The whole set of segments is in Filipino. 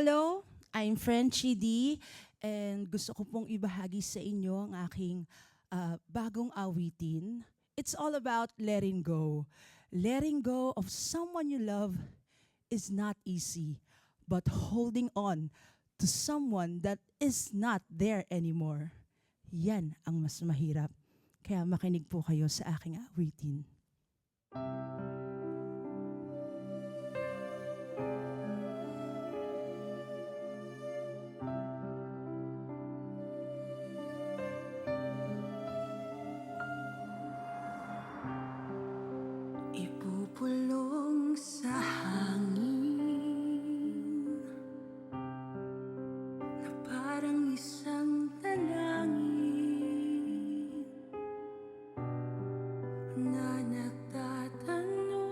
Hello, I'm Frenchie D and gusto ko pong ibahagi sa inyo ang aking bagong awitin. It's all about letting go. Letting go of someone you love is not easy, but holding on to someone that is not there anymore, yan ang mas mahirap. Kaya makinig po kayo sa aking awitin. Ipupulong sa hangin na parang isang dalangin na nagtatanong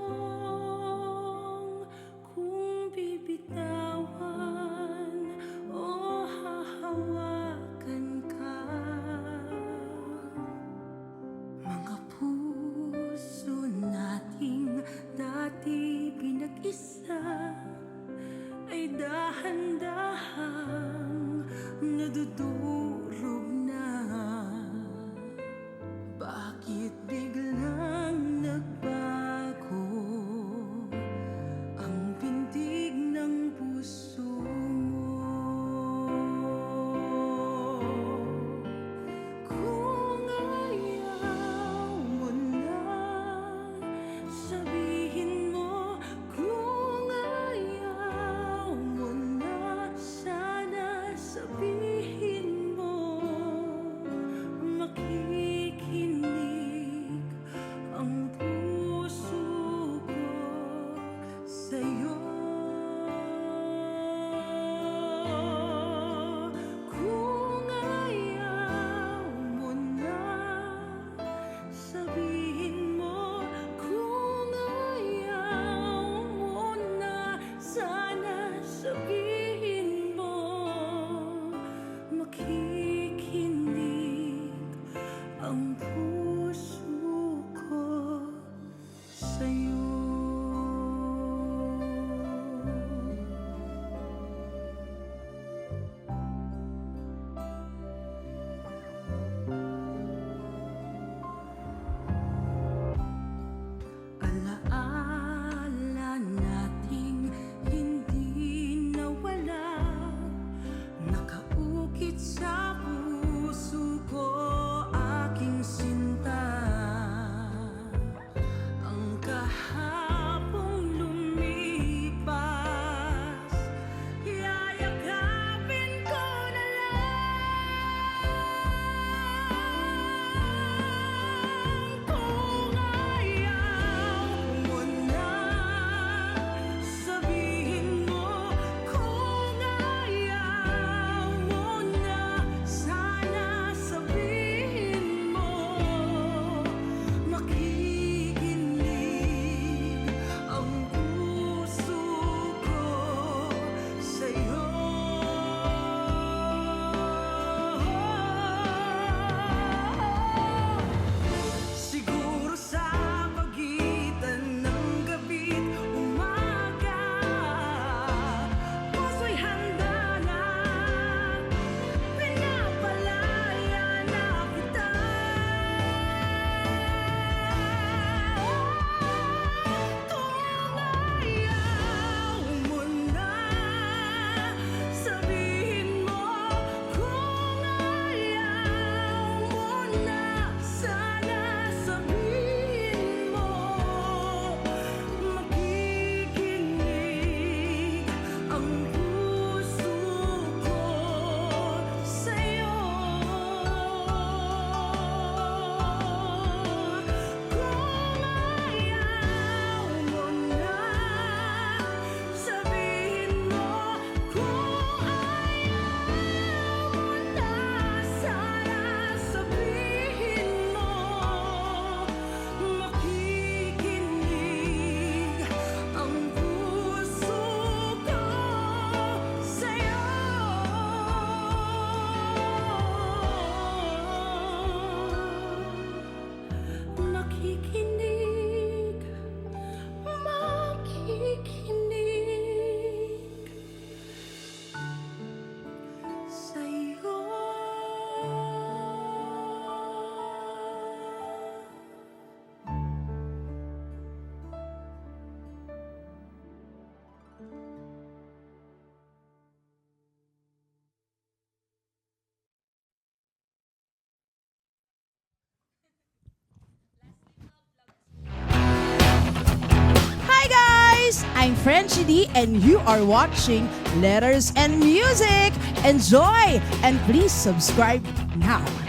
I'm Frenchie D and you are watching Letters and Music. Enjoy and please subscribe now.